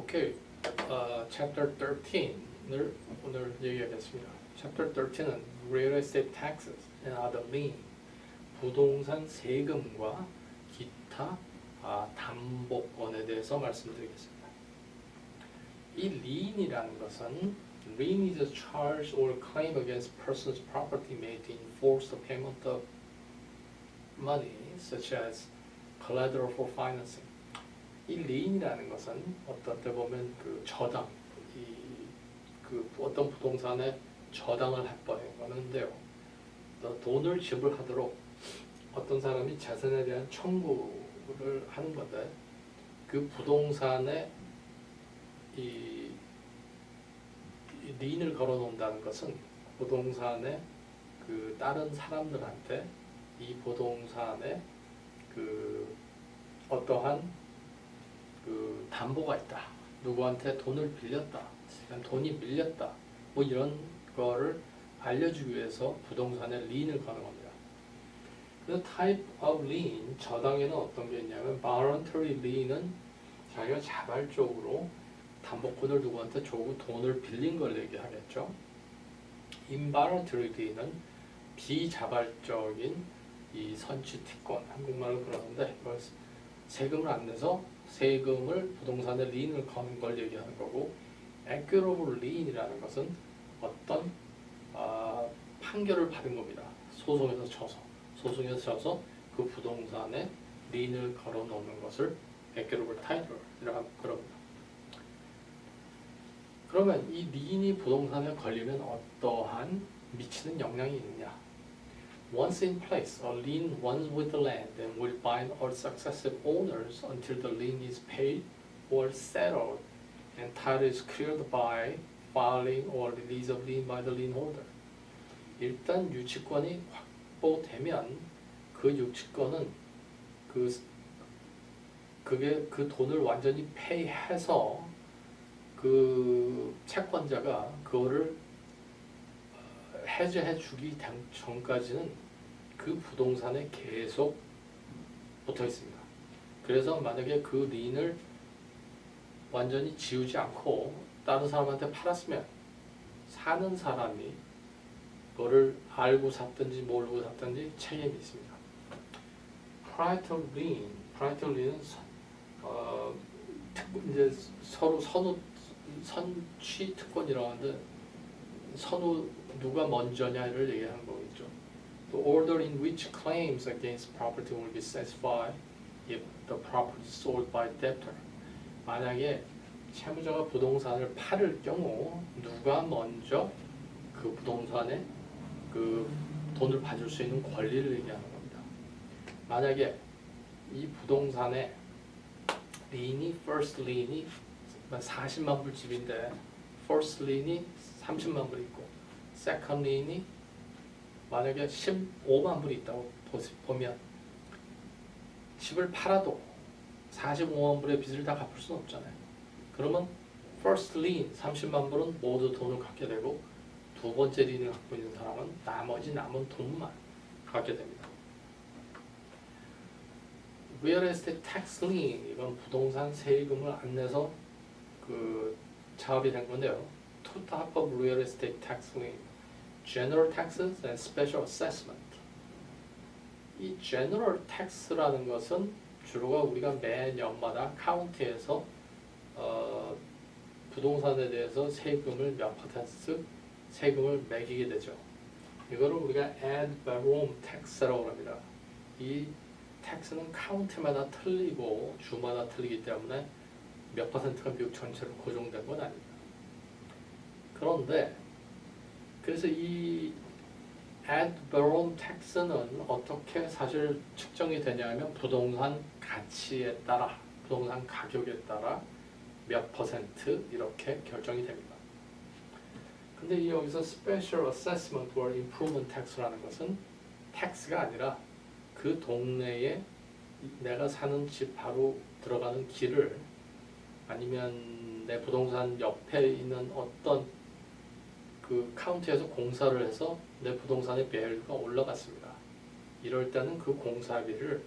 오케이. Chapter 13을 오늘 얘기하겠습니다. Chapter 13은 Real Estate Taxes and Other Lien, 부동산 세금과 기타 담보권에 대해서 말씀드리겠습니다. 이 lien이라는 것은 lien is a charge or claim against person's property made to enforce the payment of money, such as collateral for financing. 이 lien이라는 것은 어떤 때 보면 그 저당, 그 어떤 부동산에 저당을 해버리는데요. 돈을 지불하도록 어떤 사람이 자산에 대한 청구를 하는 건데, 그 부동산에 이 lien을 걸어놓는다는 것은 부동산에 그 다른 사람들한테 이 부동산에 그 어떠한 그 담보가 있다. 누구한테 돈을 빌렸다. 돈이 밀렸다. 뭐 이런 거를 알려주기 위해서 부동산에 lien을 거는 겁니다. 그 type of lien, 저당에는 어떤 게 있냐면 voluntary lien은 자기가 자발적으로 담보권을 누구한테 주고 돈을 빌린 걸 얘기하겠죠. involuntary lien은 비자발적인 이 선취특권, 한국말로 그러는데 이걸 세금을 안 내서 세금을 부동산에 lien을 거는 걸 얘기하는 거고, equitable lien이라는 것은 어떤 판결을 받은 겁니다. 소송에서 져서 그 부동산에 lien을 걸어 놓는 것을 equitable title이라고 그럽니다. 그러면 이 lien이 부동산에 걸리면 어떠한 미치는 영향이 있느냐? Once in place, a lien runs with the land and will bind all successive owners until the lien is paid or settled and title is cleared by filing or release of lien by the lien holder. 일단 유치권이 확보되면 그 유치권은 그게 그 돈을 완전히 페이해서 그 채권자가 그거를 해제해 주기 전까지는 그 부동산에 계속 붙어 있습니다. 그래서 만약에 그 lien을 완전히 지우지 않고 다른 사람한테 팔았으면 사는 사람이 그거를 알고 샀든지 모르고 샀든지 책임이 있습니다. Prior lien은 이제 서로 선취 특권이라고 하는데 선우 누가 먼저냐를 얘기하는 거겠죠. The order in which claims against property will be satisfied if the property is sold by debtor. 만약에 채무자가 부동산을 팔을 경우 누가 먼저 그 부동산에 그 돈을 받을 수 있는 권리를 얘기하는 겁니다. 만약에 이 부동산에 first lien이 40만 불 집인데 first lien이 30만 불 있고 second lien이 만약에 15만 불이 있다고 보면 집을 팔아도 45만 불의 빚을 다 갚을 수는 없잖아요. 그러면 first lien 30만 불은 모두 돈을 갖게 되고 두 번째 lien을 갖고 있는 사람은 나머지 남은 돈만 갖게 됩니다. Real estate tax lien, 이건 부동산 세금을 안 내서 그 작업이 된 건데요. Two types of real estate tax lien, general taxes and special assessment. 이 general tax라는 것은 주로가 우리가 매년마다 카운티에서 부동산에 대해서 세금을 몇 퍼센트 세금을 매기게 되죠. 이거를 우리가 ad valorem tax라고 합니다. 이 텍스는 카운티마다 틀리고 주마다 틀리기 때문에 몇 퍼센트가 미국 전체로 고정된 건 아닙니다. 그런데 그래서 이 ad valorem tax는 어떻게 사실 측정이 되냐면 부동산 가치에 따라, 부동산 가격에 따라 몇 퍼센트 이렇게 결정이 됩니다. 근데 여기서 special assessment or improvement tax라는 것은 tax가 아니라 그 동네에 내가 사는 집 바로 들어가는 길을 아니면 내 부동산 옆에 있는 어떤 그 카운티에서 공사를 해서 내 부동산의 밸류가 올라갔습니다. 이럴 때는 그 공사비를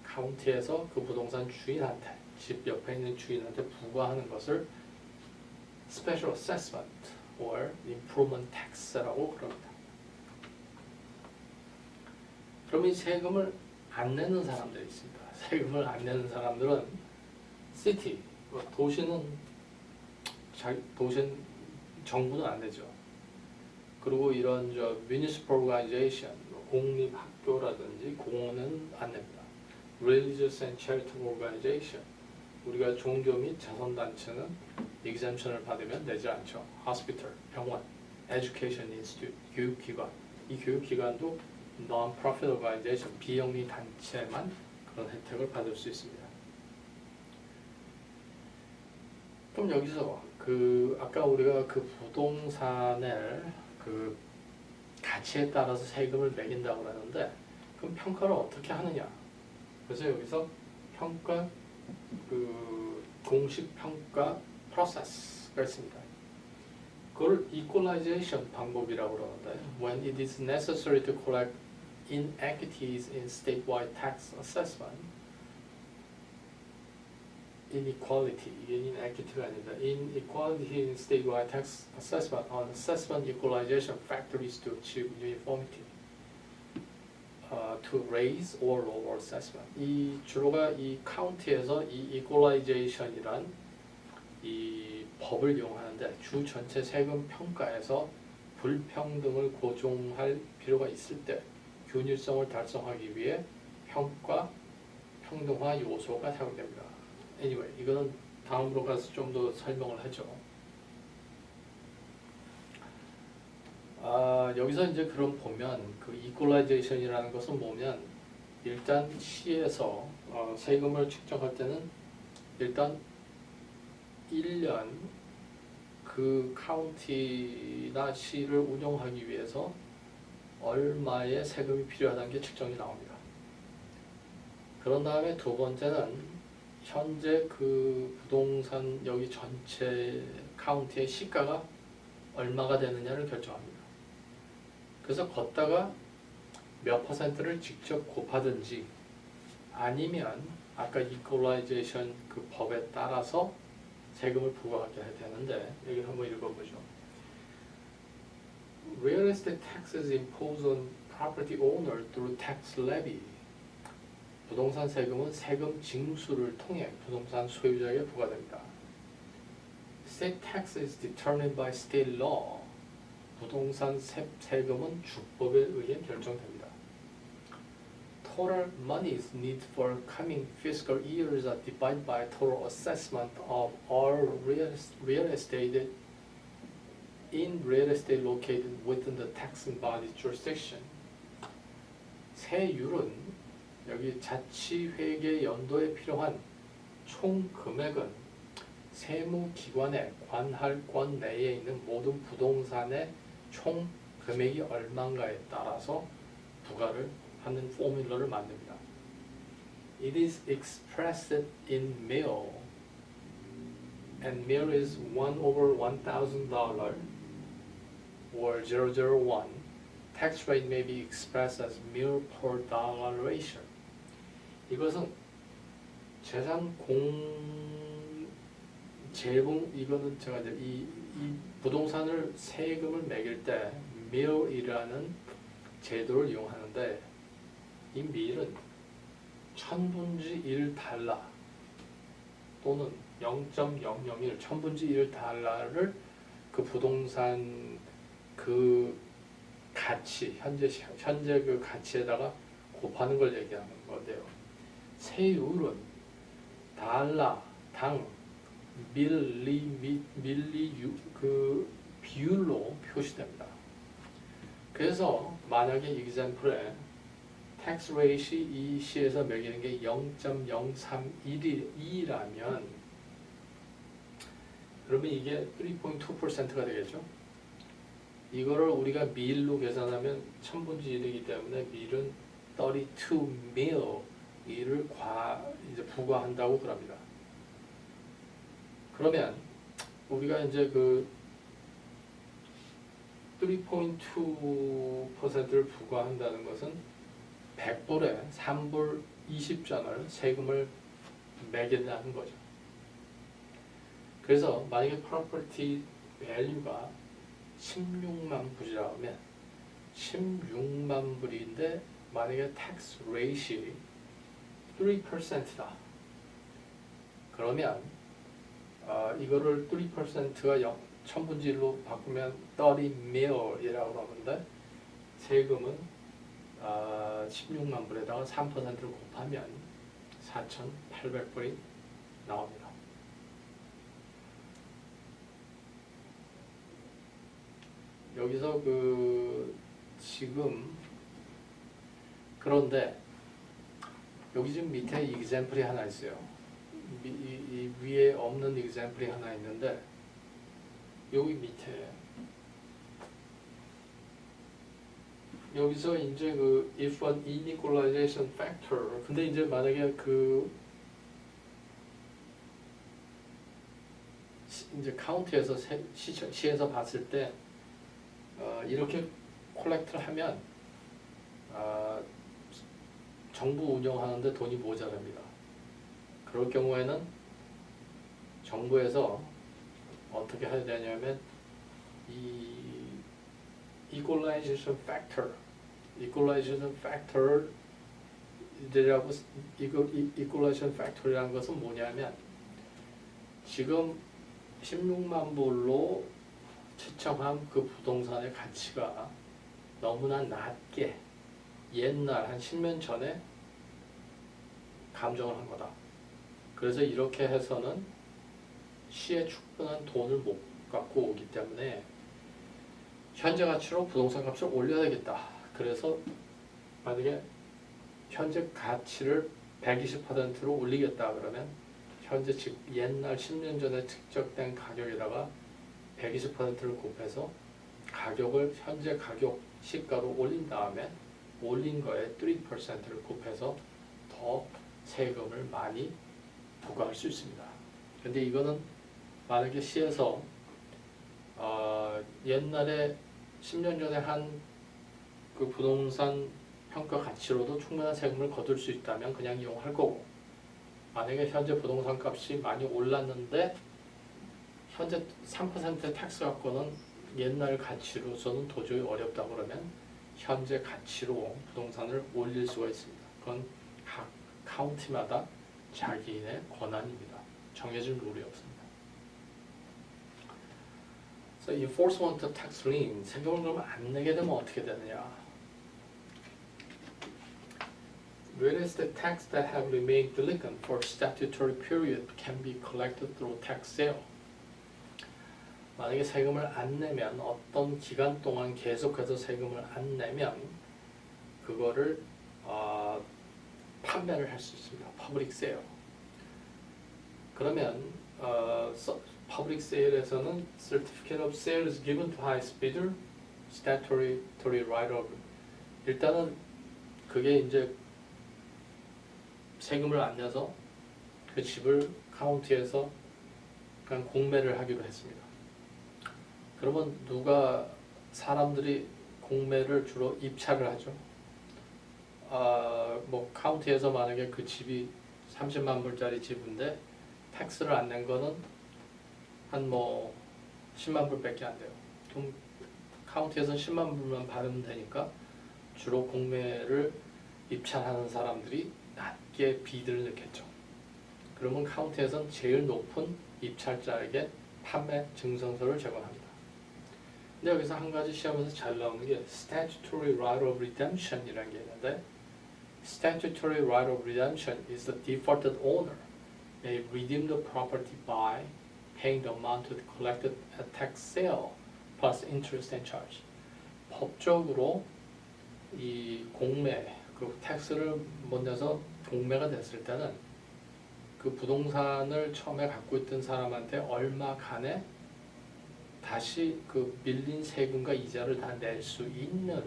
카운티에서 그 부동산 주인한테 집 옆에 있는 주인한테 부과하는 것을 Special Assessment or Improvement Tax라고 그럽니다. 그럼 이 세금을 안 내는 사람들이 있습니다. 세금을 안 내는 사람들은 City, 도시는 정부는 안 내죠. 그리고 이런 Municipal Organization, 공립학교라든지 공원은 안 냅니다. Religious and Charitable Organization, 우리가 종교 및 자선단체는 exemption을 받으면 내지 않죠. Hospital, 병원, Education Institute, 교육기관, 이 교육기관도 Non-Profit Organization, 비영리 단체만 그런 혜택을 받을 수 있습니다. 그럼 여기서 아까 우리가 그 부동산의 그 가치에 따라서 세금을 매긴다고 하는데, 그럼 평가를 어떻게 하느냐? 그래서 여기서 평가 공식 평가 프로세스가 있습니다. 그걸 equalization 방법이라고 그러는데, when it is necessary to correct inequities in statewide tax assessment, inequality, 이게 inequity가 아니다. Inequality in statewide tax assessment on assessment equalization factors to achieve uniformity, to raise or lower assessment. 이 주로가 이 카운티에서 이 equalization이란 이 법을 이용하는데, 주 전체 세금 평가에서 불평등을 고정할 필요가 있을 때 균일성을 달성하기 위해 평가 평등화 요소가 사용됩니다. Anyway, 이거는 다음으로 가서 좀 더 설명을 하죠. 여기서 이제 그럼 보면 그 equalization이라는 것은 뭐냐면, 일단 시에서 세금을 측정할 때는 일단 1년 그 카운티나 시를 운영하기 위해서 얼마의 세금이 필요하다는 게 측정이 나옵니다. 그런 다음에 두 번째는 현재 그 부동산 여기 전체 카운티의 시가가 얼마가 되느냐를 결정합니다. 그래서 걷다가 몇 퍼센트를 직접 곱하든지, 아니면 아까 이퀄라이제이션 그 법에 따라서 세금을 부과하게 해야 되는데, 여기 한번 읽어보죠. Real estate taxes imposed on property owner through tax levy. 부동산 세금은 세금 징수를 통해 부동산 소유자에게 부과됩니다. State tax is determined by state law. 부동산 세금은 주법에 의해 결정됩니다. Total monies needed for coming fiscal years are divided by total assessment of all real estate in real estate located within the taxing body's jurisdiction. 세율은 여기 자치회계 연도에 필요한 총 금액은 세무기관의 관할권 내에 있는 모든 부동산의 총 금액이 얼마인가에 따라서 부과를 하는 포뮬러를 만듭니다. It is expressed in mil, and mil is 1/1000 or 001. Tax rate may be expressed as mil per dollar ratio. 이것은 이거는 제가 이제 이 부동산을 세금을 매길 때 밀이라는 제도를 이용하는데, 이 밀은 1,000분의 1달러 또는 0.001 1,000분의 1달러를 그 부동산 그 가치, 현재 그 가치에다가 곱하는 걸 얘기하는 건데요. 세율은 달러당 그 비율로 표시됩니다. 그래서 만약에 example에 tax rate이 이 시에서 매기는 게 0.031이라면 그러면 이게 3.2%가 되겠죠. 이거를 우리가 밀로 계산하면 1,000분의 1이기 때문에 밀은 32mil 이를 이제 부과한다고 그럽니다. 그러면 우리가 이제 그 3.2%를 부과한다는 것은 100불에 3불 20전을 세금을 매긴다는 거죠. 그래서 만약에 property value가 16만 불이라면 16만 불인데 만약에 tax rate이 3%다. 그러면 이거를 3%가 1000분지로 바꾸면 30mill이라고 하는데 세금은 16만 불에다가 3%를 곱하면 4,800불이 나옵니다. 여기서 지금 그런데 여기 지금 밑에 example이 하나 있어요. 이 위에 없는 example이 하나 있는데 여기 밑에 여기서 이제 if an inequalization factor 근데 이제 만약에 이제 카운티에서 시에서 봤을 때 이렇게 콜렉트를 하면 정부 운영하는데 돈이 모자랍니다. 그럴 경우에는 정부에서 어떻게 해야 되냐면 이 equalization factor 이라고 equalization factor이라는 것은 뭐냐면 지금 16만 불로 측정한 그 부동산의 가치가 너무나 낮게 옛날 한 10년 전에 감정을 한 거다. 그래서 이렇게 해서는 시에 충분한 돈을 못 갖고 오기 때문에 현재 가치로 부동산 값을 올려야 되겠다. 그래서 만약에 현재 가치를 120%로 올리겠다 그러면 현재 즉 옛날 10년 전에 측정된 가격에다가 120%를 곱해서 가격을 현재 가격 시가로 올린 다음에 올린 거에 3%를 곱해서 더 세금을 많이 부과할 수 있습니다. 근데 이거는 만약에 시에서 옛날에 10년 전에 한 그 부동산 평가 가치로도 충분한 세금을 거둘 수 있다면 그냥 이용할 거고 만약에 현재 부동산 값이 많이 올랐는데 현재 3%의 텍스 갖고는 옛날 가치로서는 도저히 어렵다 그러면 현재 가치로 부동산을 올릴 수가 있습니다. 그건 각 카운티마다 자기의 권한입니다. 정해진 룰이 없습니다. So enforcement of tax lien 세금을 그러면 안 내게 되면 어떻게 되느냐? Whereas the tax that have remained delinquent for statutory period can be collected through tax sale. 만약에 세금을 안 내면 어떤 기간 동안 계속해서 세금을 안 내면 그거를 판매를 할 수 있습니다. Public sale. 그러면 Public sale에서는 Certificate of sale is given to highest bidder, statutory right of. 일단은 그게 이제 세금을 안 내서 그 집을 카운티에서 그냥 공매를 하기로 했습니다. 그러면 사람들이 공매를 주로 입찰을 하죠. 뭐 카운티에서 만약에 그 집이 30만 불짜리 집인데 텍스를 안 낸 거는 한 10만 불밖에 안 돼요. 그럼 카운티에서는 10만 불만 받으면 되니까 주로 공매를 입찰하는 사람들이 낮게 비드를 넣겠죠. 그러면 카운티에서는 제일 높은 입찰자에게 판매 증정서를 제공합니다. 근데 여기서 한 가지 시험에서 잘 나오는 게 statutory right of redemption 이라는 게 있는데 statutory right of redemption is the defaulted owner may redeem the property by paying the amount collected at tax sale plus interest and charge. 법적으로 이 공매, 그 텍스를 못 내서 공매가 됐을 때는 그 부동산을 처음에 갖고 있던 사람한테 얼마간에 다시 그 밀린 세금과 이자를 다 낼 수 있는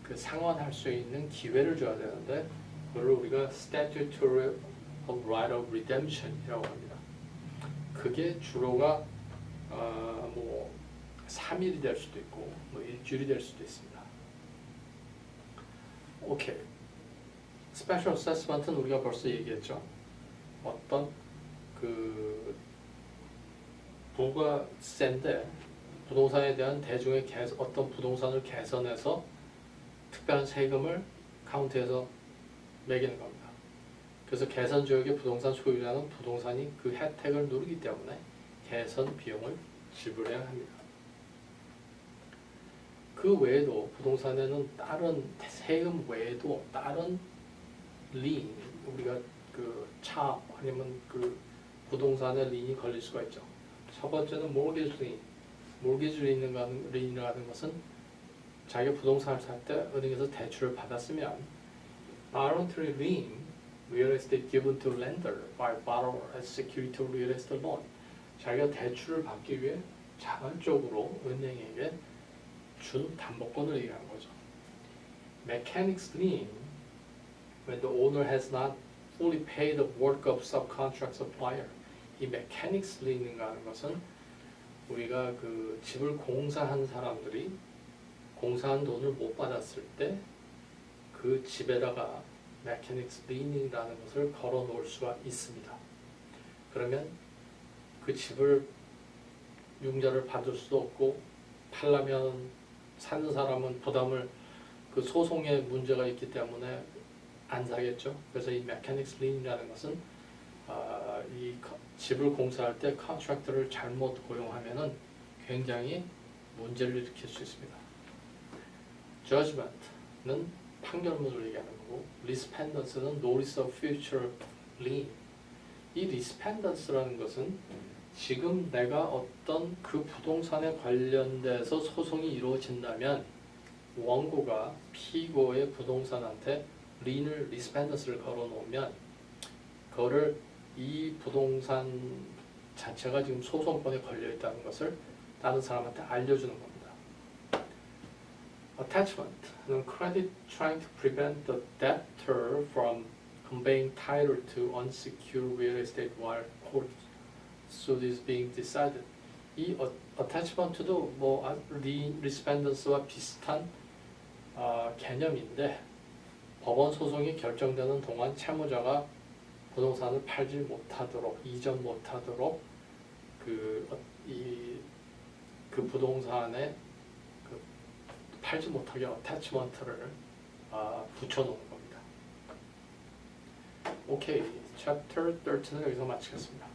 그 상환할 수 있는 기회를 줘야 되는데 그걸 우리가 statutory right of redemption이라고 합니다. 그게 주로가 3일이 될 수도 있고 일주일이 될 수도 있습니다. 오케이. 스페셜 어세스먼트는 우리가 벌써 얘기했죠. 어떤 그 부가세인데 부동산에 대한 대중의 어떤 부동산을 개선해서 특별한 세금을 카운티에서 매기는 겁니다. 그래서 개선 지역의 부동산 소유자는 부동산이 그 혜택을 누리기 때문에 개선 비용을 지불해야 합니다. 그 외에도 부동산에는 다른 세금 외에도 다른 린, 우리가 그 차 아니면 그 부동산에 린이 걸릴 수가 있죠. 첫 번째는 mortgage lien. mortgage lien이라는 것은 자기가 부동산을 살 때 은행에서 대출을 받았으면 voluntary lien, real estate given to lender by borrower as security to real estate loan. 자기가 대출을 받기 위해 자발적으로 은행에게 준 담보권을 얘기하는 거죠. Mechanics lien, when the owner has not fully paid the work of subcontract supplier. 이 mechanics lien이라는 것은 우리가 그 집을 공사한 사람들이 공사한 돈을 못 받았을 때 그 집에다가 mechanics lien이라는 것을 걸어 놓을 수가 있습니다. 그러면 그 집을 융자를 받을 수도 없고 팔려면 사는 사람은 부담을 그 소송에 문제가 있기 때문에 안 사겠죠. 그래서 이 mechanics lien이라는 것은 이 집을 공사할 때 컨트랙터를 잘못 고용하면은 굉장히 문제를 일으킬 수 있습니다. judgment는 판결문을 얘기하는 거고, respondence는 notice of future lien. 이 respondence라는 것은 지금 내가 어떤 그 부동산에 관련돼서 소송이 이루어진다면 원고가 피고의 부동산한테 리인을 respondence를 걸어 놓으면 그거를 이 부동산 자체가 지금 소송권에 걸려 있다는 것을 다른 사람한테 알려주는 겁니다. Attachment는 credit trying to prevent the debtor from conveying title to unsecured real estate while court suit is being decided. 이 attachment도 뭐 respondence와 비슷한 개념인데 법원 소송이 결정되는 동안 채무자가 부동산을 팔지 못하도록, 이전 못하도록 그 부동산에 그 팔지 못하게 어태치먼트를 붙여놓은 겁니다. 오케이, 챕터 13은 여기서 마치겠습니다.